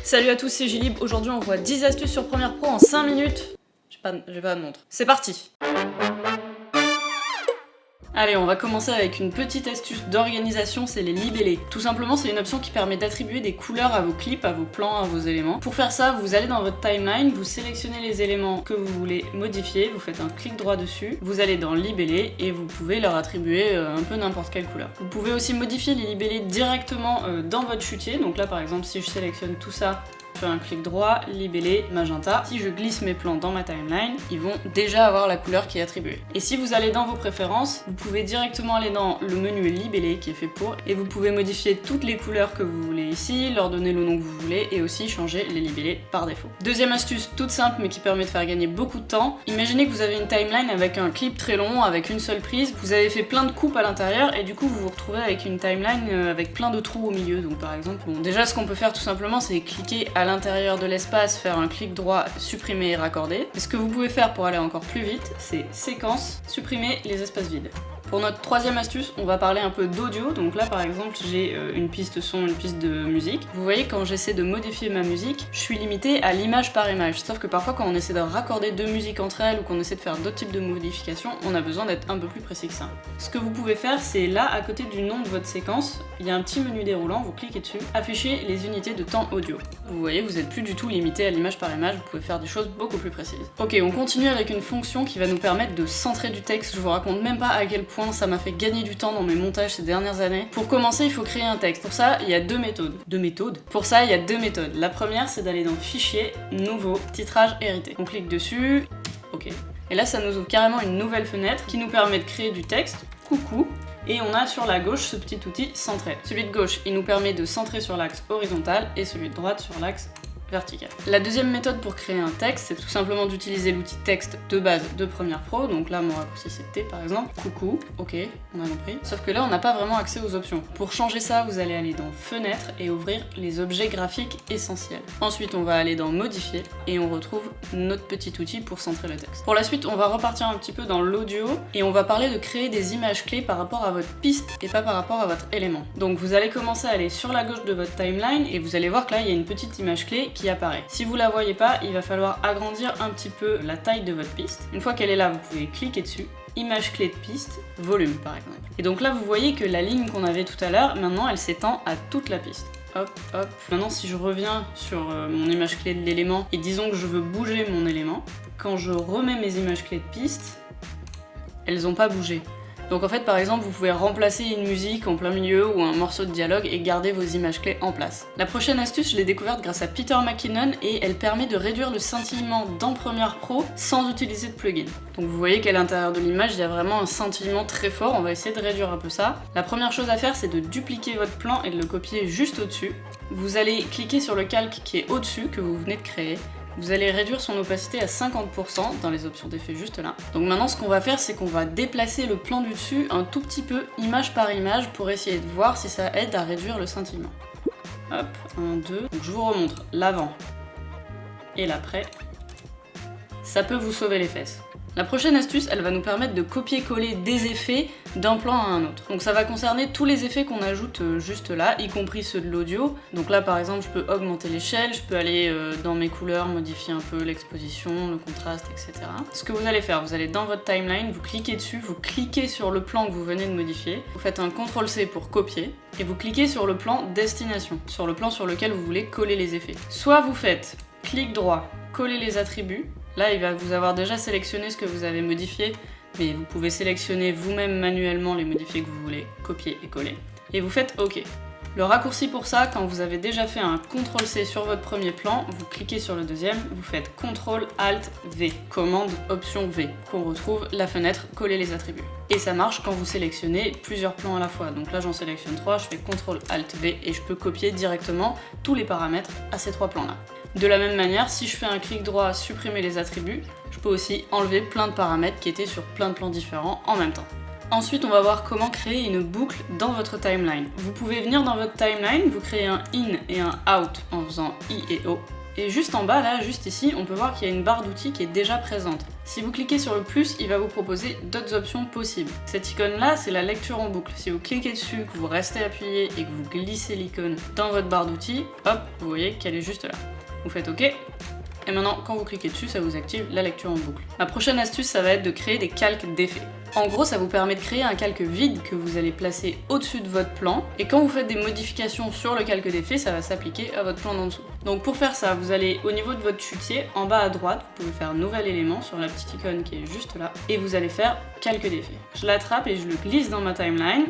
Salut à tous, c'est Gilib. Aujourd'hui, on voit 10 astuces sur Premiere Pro en 5 minutes. J'ai pas de montre. C'est parti! Allez, on va commencer avec une petite astuce d'organisation, c'est les libellés. Tout simplement, c'est une option qui permet d'attribuer des couleurs à vos clips, à vos plans, à vos éléments. Pour faire ça, vous allez dans votre timeline, vous sélectionnez les éléments que vous voulez modifier, vous faites un clic droit dessus, vous allez dans libellés et vous pouvez leur attribuer un peu n'importe quelle couleur. Vous pouvez aussi modifier les libellés directement dans votre chutier. Donc là, par exemple, si je sélectionne tout ça, je fais un clic droit, libellé, magenta. Si je glisse mes plans dans ma timeline, ils vont déjà avoir la couleur qui est attribuée. Et si vous allez dans vos préférences, vous pouvez directement aller dans le menu libellé qui est fait pour, et vous pouvez modifier toutes les couleurs que vous voulez ici, leur donner le nom que vous voulez, et aussi changer les libellés par défaut. Deuxième astuce toute simple mais qui permet de faire gagner beaucoup de temps. Imaginez que vous avez une timeline avec un clip très long, avec une seule prise, vous avez fait plein de coupes à l'intérieur, et du coup vous vous retrouvez avec une timeline avec plein de trous au milieu. Donc par exemple, déjà ce qu'on peut faire tout simplement, c'est cliquer à l'intérieur de l'espace, faire un clic droit, supprimer et raccorder. Et ce que vous pouvez faire pour aller encore plus vite, c'est séquence, supprimer les espaces vides. Pour notre troisième astuce, on va parler un peu d'audio. Donc là par exemple, j'ai une piste son, une piste de musique. Vous voyez, quand j'essaie de modifier ma musique, je suis limitée à l'image par image. Sauf que parfois quand on essaie de raccorder deux musiques entre elles ou qu'on essaie de faire d'autres types de modifications, on a besoin d'être un peu plus précis que ça. Ce que vous pouvez faire, c'est là, à côté du nom de votre séquence, il y a un petit menu déroulant, vous cliquez dessus, affichez les unités de temps audio. Vous voyez, vous n'êtes plus du tout limité à l'image par image, vous pouvez faire des choses beaucoup plus précises. Ok, on continue avec une fonction qui va nous permettre de centrer du texte. Je vous raconte même pas à quel point ça m'a fait gagner du temps dans mes montages ces dernières années. Pour commencer, il faut créer un texte. Pour ça, il y a deux méthodes. Pour ça, il y a deux méthodes. La première, c'est d'aller dans Fichier, Nouveau, Titrage hérité. On clique dessus, ok. Et là, ça nous ouvre carrément une nouvelle fenêtre qui nous permet de créer du texte. Coucou. Et on a sur la gauche ce petit outil centrer. Celui de gauche, il nous permet de centrer sur l'axe horizontal et celui de droite sur l'axe vertical. La deuxième méthode pour créer un texte, c'est tout simplement d'utiliser l'outil texte de base de Premiere Pro. Donc là, mon raccourci c'est T par exemple. Coucou, ok, on a compris. Sauf que là, on n'a pas vraiment accès aux options. Pour changer ça, vous allez aller dans Fenêtre et ouvrir les objets graphiques essentiels. Ensuite, on va aller dans Modifier et on retrouve notre petit outil pour centrer le texte. Pour la suite, on va repartir un petit peu dans l'audio et on va parler de créer des images clés par rapport à votre piste et pas par rapport à votre élément. Donc vous allez commencer à aller sur la gauche de votre timeline et vous allez voir que là, il y a une petite image clé qui apparaît. Si vous la voyez pas, il va falloir agrandir un petit peu la taille de votre piste. Une fois qu'elle est là, vous pouvez cliquer dessus, image clé de piste, volume par exemple. Et donc là, vous voyez que la ligne qu'on avait tout à l'heure, maintenant elle s'étend à toute la piste. Hop, hop. Maintenant, si je reviens sur mon image clé de l'élément et disons que je veux bouger mon élément, quand je remets mes images clés de piste, elles n'ont pas bougé. Donc en fait, par exemple, vous pouvez remplacer une musique en plein milieu ou un morceau de dialogue et garder vos images clés en place. La prochaine astuce, je l'ai découverte grâce à Peter McKinnon et elle permet de réduire le scintillement dans Premiere Pro sans utiliser de plugin. Donc vous voyez qu'à l'intérieur de l'image, il y a vraiment un scintillement très fort. On va essayer de réduire un peu ça. La première chose à faire, c'est de dupliquer votre plan et de le copier juste au-dessus. Vous allez cliquer sur le calque qui est au-dessus, que vous venez de créer. Vous allez réduire son opacité à 50% dans les options d'effet juste là. Donc maintenant ce qu'on va faire, c'est qu'on va déplacer le plan du dessus un tout petit peu image par image pour essayer de voir si ça aide à réduire le scintillement. Hop, 1, 2. Donc je vous remontre l'avant et l'après. Ça peut vous sauver les fesses. La prochaine astuce, elle va nous permettre de copier-coller des effets d'un plan à un autre. Donc ça va concerner tous les effets qu'on ajoute juste là, y compris ceux de l'audio. Donc là par exemple, je peux augmenter l'échelle, je peux aller dans mes couleurs, modifier un peu l'exposition, le contraste, etc. Ce que vous allez faire, vous allez dans votre timeline, vous cliquez dessus, vous cliquez sur le plan que vous venez de modifier, vous faites un CTRL-C pour copier, et vous cliquez sur le plan destination, sur le plan sur lequel vous voulez coller les effets. Soit vous faites clic droit, coller les attributs. Là, il va vous avoir déjà sélectionné ce que vous avez modifié, mais vous pouvez sélectionner vous-même manuellement les modifiés que vous voulez, copier et coller. Et vous faites OK. Le raccourci pour ça, quand vous avez déjà fait un CTRL-C sur votre premier plan, vous cliquez sur le deuxième, vous faites CTRL-ALT-V, commande Option V, qu'on retrouve la fenêtre coller les attributs. Et ça marche quand vous sélectionnez plusieurs plans à la fois. Donc là, j'en sélectionne 3, je fais CTRL-ALT-V et je peux copier directement tous les paramètres à ces 3 plans-là. De la même manière, si je fais un clic droit, supprimer les attributs, je peux aussi enlever plein de paramètres qui étaient sur plein de plans différents en même temps. Ensuite, on va voir comment créer une boucle dans votre timeline. Vous pouvez venir dans votre timeline, vous créez un in et un out en faisant I et O, Et juste en bas, là, juste ici, on peut voir qu'il y a une barre d'outils qui est déjà présente. Si vous cliquez sur le plus, il va vous proposer d'autres options possibles. Cette icône-là, c'est la lecture en boucle. Si vous cliquez dessus, que vous restez appuyé et que vous glissez l'icône dans votre barre d'outils, hop, vous voyez qu'elle est juste là. Vous faites OK. Et maintenant, quand vous cliquez dessus, ça vous active la lecture en boucle. Ma prochaine astuce, ça va être de créer des calques d'effets. En gros, ça vous permet de créer un calque vide que vous allez placer au-dessus de votre plan, et quand vous faites des modifications sur le calque d'effet, ça va s'appliquer à votre plan d'en dessous. Donc pour faire ça, vous allez au niveau de votre chutier, en bas à droite, vous pouvez faire nouvel élément sur la petite icône qui est juste là, et vous allez faire calque d'effet. Je l'attrape et je le glisse dans ma timeline.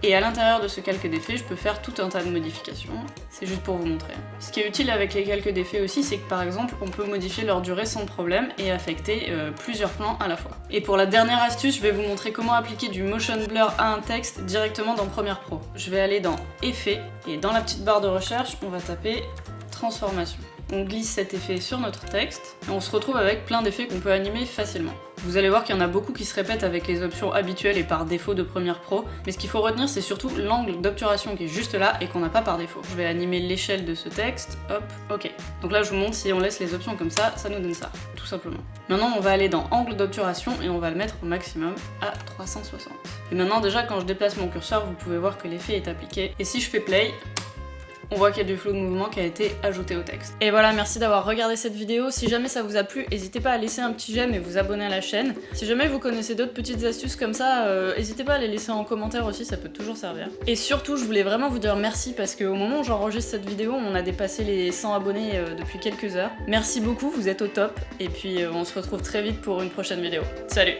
Et à l'intérieur de ce calque d'effet, je peux faire tout un tas de modifications. C'est juste pour vous montrer. Ce qui est utile avec les calques d'effet aussi, c'est que par exemple, on peut modifier leur durée sans problème et affecter plusieurs plans à la fois. Et pour la dernière astuce, je vais vous montrer comment appliquer du motion blur à un texte directement dans Premiere Pro. Je vais aller dans Effets et dans la petite barre de recherche, on va taper Transformation. On glisse cet effet sur notre texte et on se retrouve avec plein d'effets qu'on peut animer facilement. Vous allez voir qu'il y en a beaucoup qui se répètent avec les options habituelles et par défaut de Premiere Pro, mais ce qu'il faut retenir c'est surtout l'angle d'obturation qui est juste là et qu'on n'a pas par défaut. Je vais animer l'échelle de ce texte, hop, ok. Donc là je vous montre si on laisse les options comme ça nous donne ça, tout simplement. Maintenant on va aller dans angle d'obturation et on va le mettre au maximum à 360. Et maintenant déjà quand je déplace mon curseur, vous pouvez voir que l'effet est appliqué, et si je fais play, on voit qu'il y a du flou de mouvement qui a été ajouté au texte. Et voilà, merci d'avoir regardé cette vidéo. Si jamais ça vous a plu, n'hésitez pas à laisser un petit j'aime et vous abonner à la chaîne. Si jamais vous connaissez d'autres petites astuces comme ça, n'hésitez pas à les laisser en commentaire aussi, ça peut toujours servir. Et surtout, je voulais vraiment vous dire merci parce qu'au moment où j'enregistre cette vidéo, on a dépassé les 100 abonnés depuis quelques heures. Merci beaucoup, vous êtes au top. Et puis on se retrouve très vite pour une prochaine vidéo. Salut!